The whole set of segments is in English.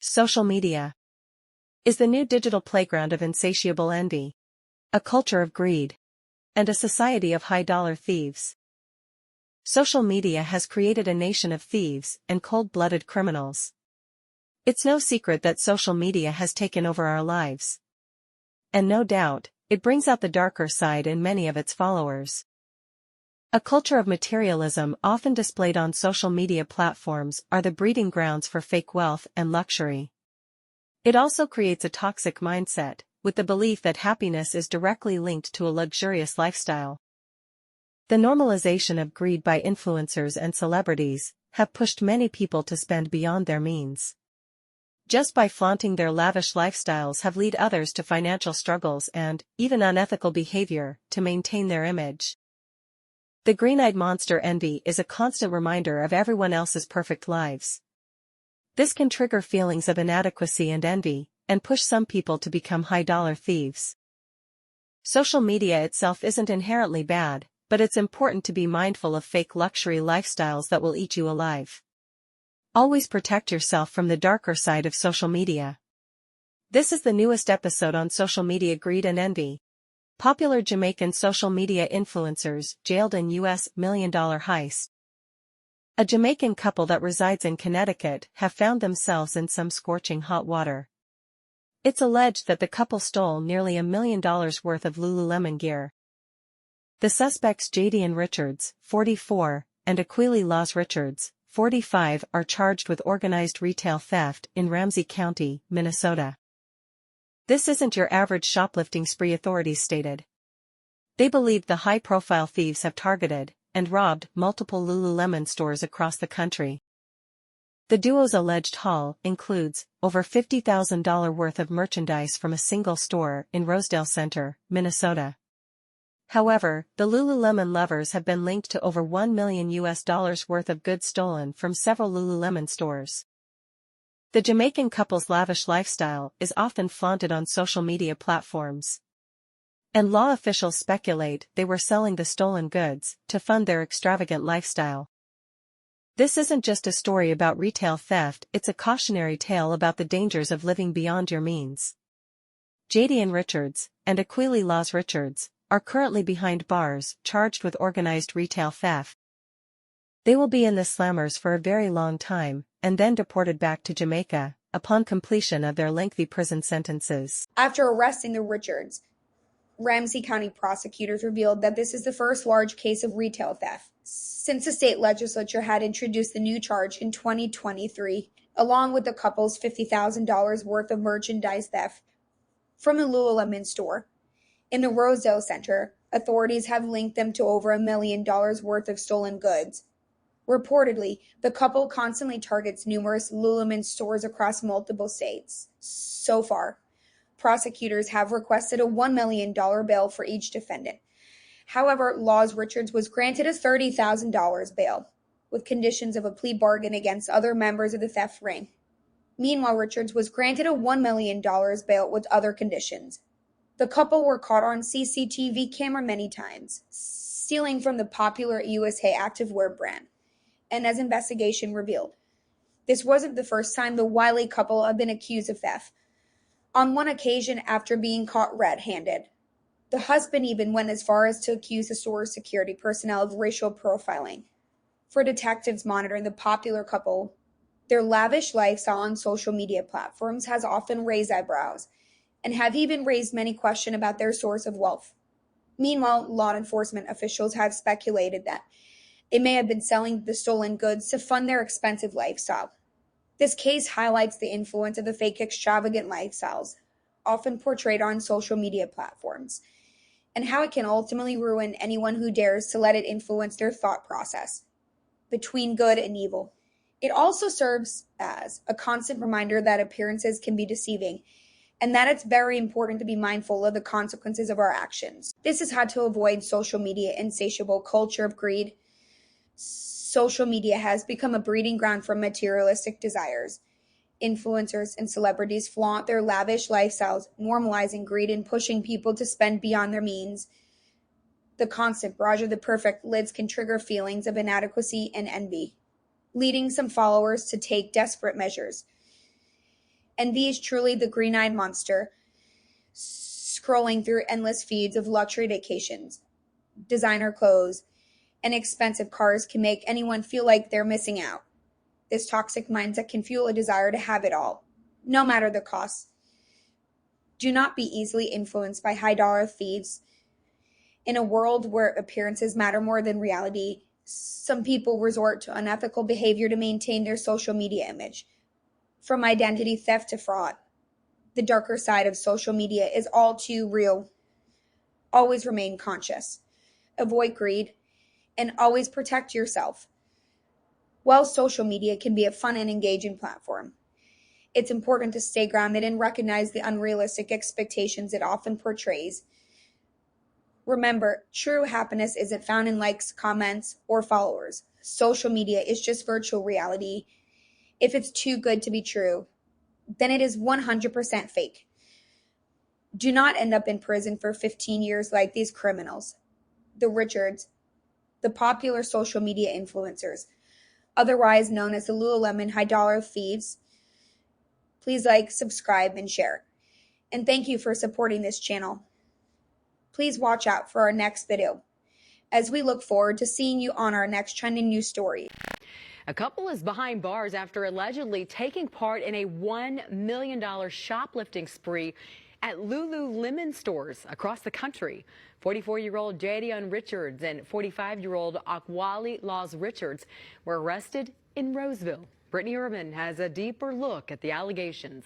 Social media is the new digital playground of insatiable envy, a culture of greed, and a society of high-dollar thieves. Social media has created a nation of thieves and cold-blooded criminals. It's no secret that social media has taken over our lives. And no doubt, it brings out the darker side in many of its followers. A culture of materialism often displayed on social media platforms are the breeding grounds for fake wealth and luxury. It also creates a toxic mindset, with the belief that happiness is directly linked to a luxurious lifestyle. The normalization of greed by influencers and celebrities have pushed many people to spend beyond their means. Just by flaunting their lavish lifestyles have led others to financial struggles and, even unethical behavior, to maintain their image. The green-eyed monster envy is a constant reminder of everyone else's perfect lives. This can trigger feelings of inadequacy and envy, and push some people to become high-dollar thieves. Social media itself isn't inherently bad, but it's important to be mindful of fake luxury lifestyles that will eat you alive. Always protect yourself from the darker side of social media. This is the newest episode on social media greed and envy. Popular Jamaican social media influencers jailed in U.S. $1 million heist. A Jamaican couple that resides in Connecticut have found themselves in some scorching hot water. It's alleged that the couple stole nearly $1 million worth of Lululemon gear. The suspects Jadian Richards, 44, and Aquili Laws Richards, 45, are charged with organized retail theft in Ramsey County, Minnesota. This isn't your average shoplifting spree, authorities stated. They believe the high-profile thieves have targeted and robbed multiple Lululemon stores across the country. The duo's alleged haul includes over $50,000 worth of merchandise from a single store in Rosedale Center, Minnesota. However, the Lululemon lovers have been linked to over $1 million worth of goods stolen from several Lululemon stores. The Jamaican couple's lavish lifestyle is often flaunted on social media platforms. And law officials speculate they were selling the stolen goods to fund their extravagant lifestyle. This isn't just a story about retail theft, it's a cautionary tale about the dangers of living beyond your means. Jadian Richards and Aquili Laws Richards are currently behind bars, charged with organized retail theft. They will be in the slammers for a very long time, and then deported back to Jamaica, upon completion of their lengthy prison sentences. After arresting the Richards, Ramsey County prosecutors revealed that this is the first large case of retail theft since the state legislature had introduced the new charge in 2023, along with the couple's $50,000 worth of merchandise theft from a Lululemon store. In the Rosedale Center, authorities have linked them to over $1 million worth of stolen goods. Reportedly, the couple constantly targets numerous Lululemon stores across multiple states. So far, prosecutors have requested a $1 million bail for each defendant. However, Laws Richards was granted a $30,000 bail, with conditions of a plea bargain against other members of the theft ring. Meanwhile, Richards was granted a $1 million bail with other conditions. The couple were caught on CCTV camera many times, stealing from the popular USA activewear brand. And as investigation revealed, this wasn't the first time the wily couple had been accused of theft. On one occasion, after being caught red-handed, the husband even went as far as to accuse the store's security personnel of racial profiling. For detectives monitoring the popular couple, their lavish lifestyle on social media platforms has often raised eyebrows, and have even raised many questions about their source of wealth. Meanwhile, law enforcement officials have speculated that they may have been selling the stolen goods to fund their expensive lifestyle. This case highlights the influence of the fake extravagant lifestyles, often portrayed on social media platforms, and how it can ultimately ruin anyone who dares to let it influence their thought process between good and evil. It also serves as a constant reminder that appearances can be deceiving, and that it's very important to be mindful of the consequences of our actions. This is how to avoid social media insatiable culture of greed. Social media has become a breeding ground for materialistic desires. Influencers and celebrities flaunt their lavish lifestyles, normalizing greed and pushing people to spend beyond their means. The constant barrage of the perfect lives can trigger feelings of inadequacy and envy, leading some followers to take desperate measures. Envy is truly the green-eyed monster, scrolling through endless feeds of luxury vacations, designer clothes, and expensive cars can make anyone feel like they're missing out. This toxic mindset can fuel a desire to have it all, no matter the cost. Do not be easily influenced by high-dollar thieves. In a world where appearances matter more than reality, some people resort to unethical behavior to maintain their social media image. From identity theft to fraud, the darker side of social media is all too real. Always remain conscious, avoid greed, and always protect yourself. While social media can be a fun and engaging platform, it's important to stay grounded and recognize the unrealistic expectations it often portrays. Remember, true happiness isn't found in likes, comments, or followers. Social media is just virtual reality. If it's too good to be true, then it is 100% fake. Do not end up in prison for 15 years like these criminals. The Richards, the popular social media influencers, otherwise known as the Lululemon high-dollar thieves. Please like, subscribe, and share. And thank you for supporting this channel. Please watch out for our next video, as we look forward to seeing you on our next trending news story. A couple is behind bars after allegedly taking part in a $1 million shoplifting spree at Lululemon stores across the country. 44-year-old Jadion Richards and 45-year-old Akwali Laws Richards were arrested in Roseville. Brittany Urban has a deeper look at the allegations.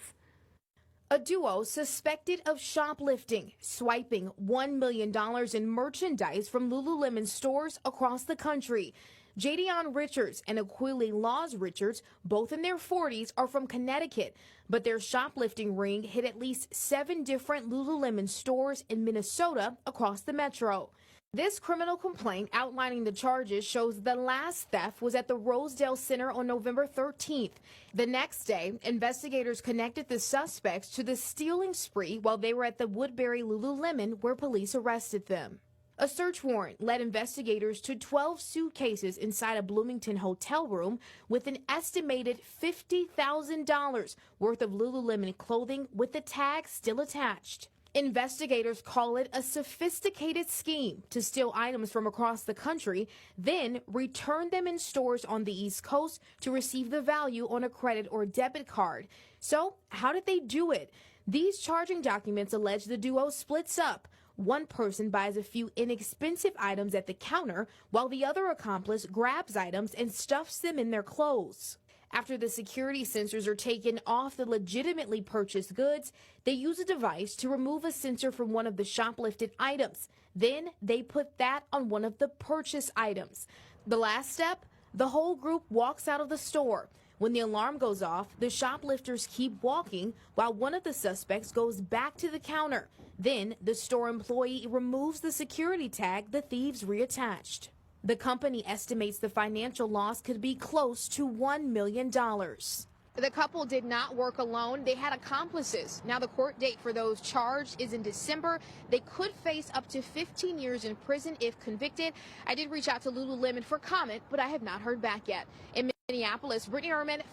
A duo suspected of shoplifting, swiping $1 million in merchandise from Lululemon stores across the country. Jadion Richards and Akwali Laws Richards, both in their 40s, are from Connecticut, but their shoplifting ring hit at least 7 different Lululemon stores in Minnesota across the metro. This criminal complaint outlining the charges shows the last theft was at the Rosedale Center on November 13th. The next day, investigators connected the suspects to the stealing spree while they were at the Woodbury Lululemon, where police arrested them. A search warrant led investigators to 12 suitcases inside a Bloomington hotel room with an estimated $50,000 worth of Lululemon clothing with the tag still attached. Investigators call it a sophisticated scheme to steal items from across the country, then return them in stores on the East Coast to receive the value on a credit or debit card. So, how did they do it? These charging documents allege the duo splits up. One person buys a few inexpensive items at the counter, while the other accomplice grabs items and stuffs them in their clothes. After the security sensors are taken off the legitimately purchased goods, they use a device to remove a sensor from one of the shoplifted items. Then they put that on one of the purchased items. The last step, the whole group walks out of the store. When the alarm goes off, the shoplifters keep walking while one of the suspects goes back to the counter. Then the store employee removes the security tag the thieves reattached. The company estimates the financial loss could be close to $1 million. The couple did not work alone. They had accomplices. Now the court date for those charged is in December. They could face up to 15 years in prison if convicted. I did reach out to Lululemon for comment, but I have not heard back yet. In Minneapolis, Brittany Urban,